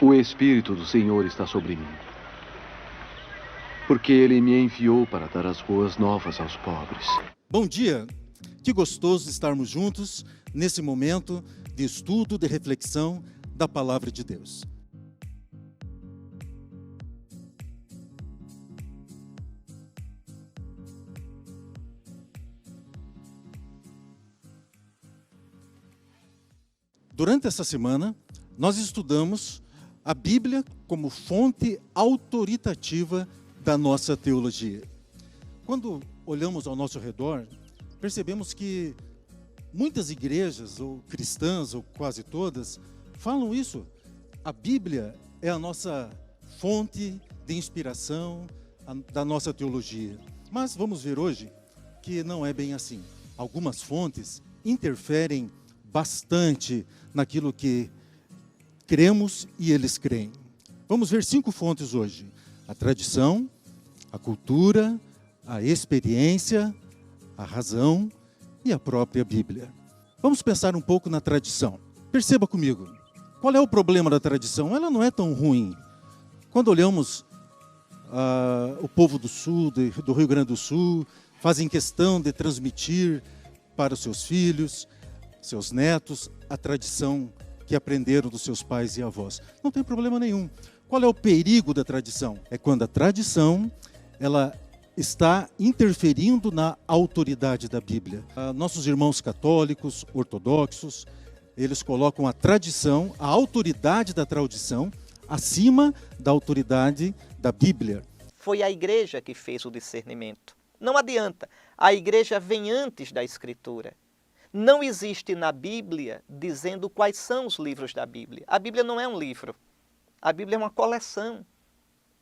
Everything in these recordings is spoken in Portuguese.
O Espírito do Senhor está sobre mim, porque Ele me enviou para dar as boas novas aos pobres. Bom dia! Que gostoso estarmos juntos nesse momento de estudo, de reflexão da Palavra de Deus. Durante essa semana, nós estudamos a Bíblia como fonte autoritativa da nossa teologia. Quando olhamos ao nosso redor, percebemos que muitas igrejas, ou cristãs, ou quase todas, falam isso. A Bíblia é a nossa fonte de inspiração da nossa teologia. Mas vamos ver hoje que não é bem assim. Algumas fontes interferem bastante naquilo que cremos e eles creem. Vamos ver 5 fontes hoje: a tradição, a cultura, a experiência, a razão e a própria Bíblia. Vamos pensar um pouco na tradição. Perceba comigo, qual é o problema da tradição? Ela não é tão ruim. Quando olhamos o povo do Sul, do Rio Grande do Sul, fazem questão de transmitir para os seus filhos, seus netos, a tradição que aprenderam dos seus pais e avós. Não tem problema nenhum. Qual é o perigo da tradição? É quando a tradição, ela está interferindo na autoridade da Bíblia. Nossos irmãos católicos, ortodoxos, eles colocam a tradição, a autoridade da tradição, acima da autoridade da Bíblia. Foi a igreja que fez o discernimento. Não adianta. A igreja vem antes da Escritura. Não existe na Bíblia dizendo quais são os livros da Bíblia. A Bíblia não é um livro. A Bíblia é uma coleção.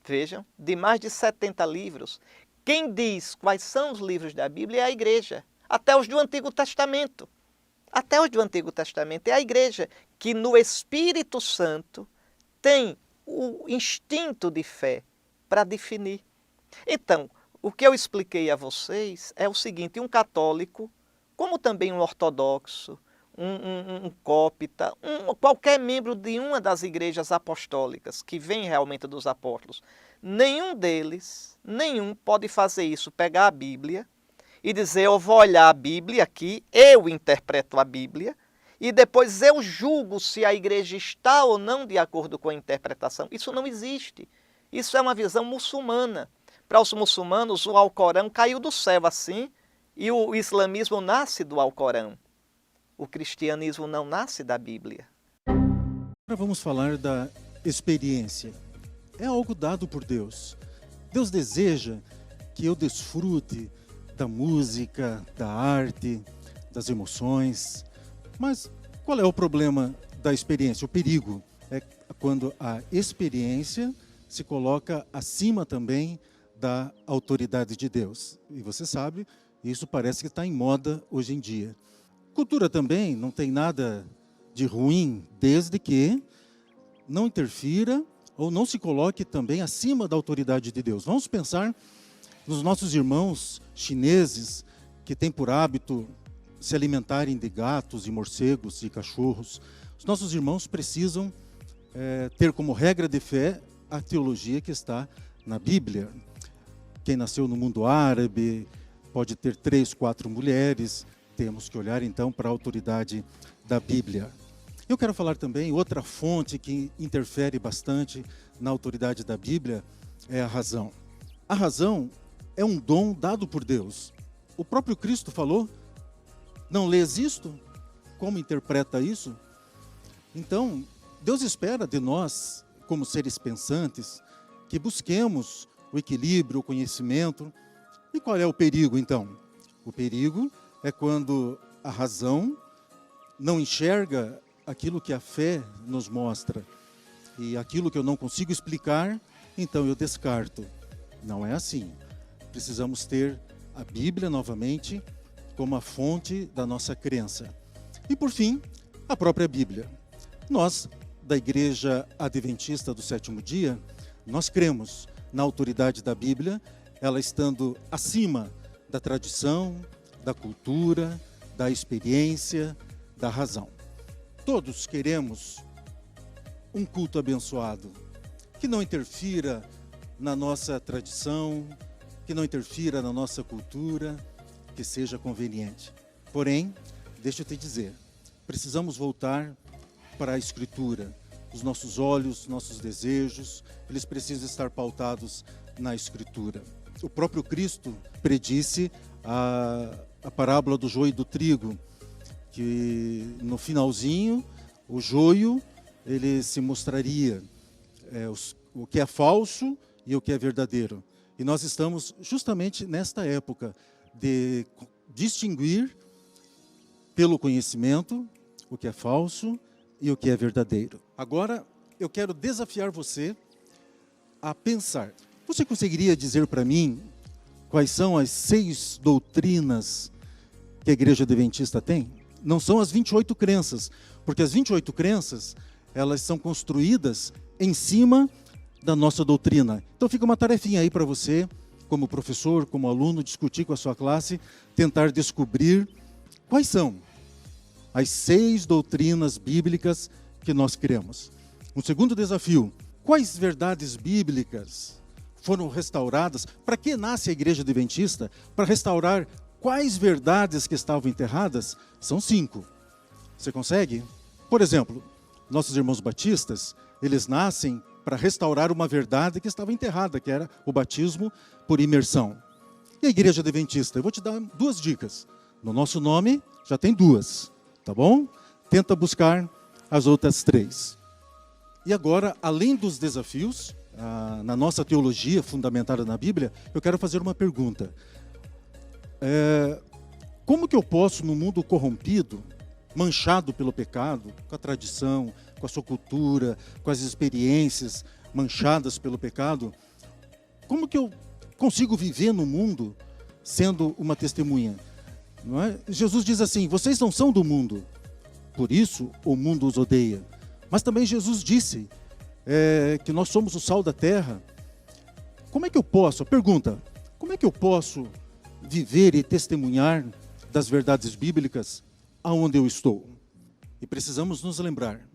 Vejam, de mais de 70 livros. Quem diz quais são os livros da Bíblia é a igreja. Até os do Antigo Testamento. Até os do Antigo Testamento. É a igreja que no Espírito Santo tem o instinto de fé para definir. Então, o que eu expliquei a vocês é o seguinte: um católico, como também um ortodoxo, um cópita, qualquer membro de uma das igrejas apostólicas, que vem realmente dos apóstolos, nenhum pode fazer isso, pegar a Bíblia e dizer: eu vou olhar a Bíblia aqui, eu interpreto a Bíblia, e depois eu julgo se a igreja está ou não de acordo com a interpretação. Isso não existe. Isso é uma visão muçulmana. Para os muçulmanos, o Alcorão caiu do céu assim, e o islamismo nasce do Alcorão. O cristianismo não nasce da Bíblia. Agora vamos falar da experiência. É algo dado por Deus. Deus deseja que eu desfrute da música, da arte, das emoções. Mas qual é o problema da experiência? O perigo é quando a experiência se coloca acima também da autoridade de Deus. E você sabe, isso parece que está em moda hoje em dia. Cultura também não tem nada de ruim, desde que não interfira ou não se coloque também acima da autoridade de Deus. Vamos pensar nos nossos irmãos chineses que têm por hábito se alimentarem de gatos e morcegos e cachorros. Os nossos irmãos precisam ter como regra de fé a teologia que está na Bíblia. Quem nasceu no mundo árabe pode ter 3, 4 mulheres. Temos que olhar então para a autoridade da Bíblia. Eu quero falar também, outra fonte que interfere bastante na autoridade da Bíblia é a razão. A razão é um dom dado por Deus. O próprio Cristo falou: não lês isto? Como interpreta isso? Então, Deus espera de nós, como seres pensantes, que busquemos o equilíbrio, o conhecimento. E qual é o perigo, então? O perigo é quando a razão não enxerga aquilo que a fé nos mostra. E aquilo que eu não consigo explicar, então eu descarto. Não é assim. Precisamos ter a Bíblia novamente como a fonte da nossa crença. E por fim, a própria Bíblia. Nós, da Igreja Adventista do Sétimo Dia, nós cremos na autoridade da Bíblia, ela estando acima da tradição, da cultura, da experiência, da razão. Todos queremos um culto abençoado, que não interfira na nossa tradição, que não interfira na nossa cultura, que seja conveniente. Porém, deixa eu te dizer, precisamos voltar para a Escritura. Os nossos olhos, nossos desejos, eles precisam estar pautados na Escritura. O próprio Cristo predisse a parábola do joio e do trigo, que no finalzinho, o joio, ele se mostraria o que é falso e o que é verdadeiro. E nós estamos justamente nesta época de distinguir pelo conhecimento o que é falso e o que é verdadeiro. Agora, eu quero desafiar você a pensar. Você conseguiria dizer para mim quais são as 6 doutrinas que a Igreja Adventista tem? Não são as 28 crenças, porque as 28 crenças, elas são construídas em cima da nossa doutrina. Então fica uma tarefinha aí para você, como professor, como aluno, discutir com a sua classe, tentar descobrir quais são as 6 doutrinas bíblicas que nós cremos. Um segundo desafio: quais verdades bíblicas foram restauradas? Para que nasce a Igreja Adventista? Para restaurar quais verdades que estavam enterradas? São 5. Você consegue? Por exemplo, nossos irmãos batistas, eles nascem para restaurar uma verdade que estava enterrada, que era o batismo por imersão. E a Igreja Adventista? Eu vou te dar 2 dicas. No nosso nome já tem 2, tá bom? Tenta buscar as outras 3. E agora, além dos desafios, na nossa teologia fundamentada na Bíblia, eu quero fazer uma pergunta. Como que eu posso, no mundo corrompido, manchado pelo pecado, com a tradição, com a sua cultura, com as experiências manchadas pelo pecado, como que eu consigo viver no mundo sendo uma testemunha? Não é? Jesus diz assim: vocês não são do mundo, por isso o mundo os odeia. Mas também Jesus disse que nós somos o sal da terra. Como é que eu posso, pergunta, como é que eu posso viver e testemunhar das verdades bíblicas aonde eu estou? E precisamos nos lembrar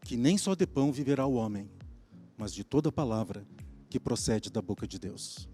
que nem só de pão viverá o homem, mas de toda palavra que procede da boca de Deus.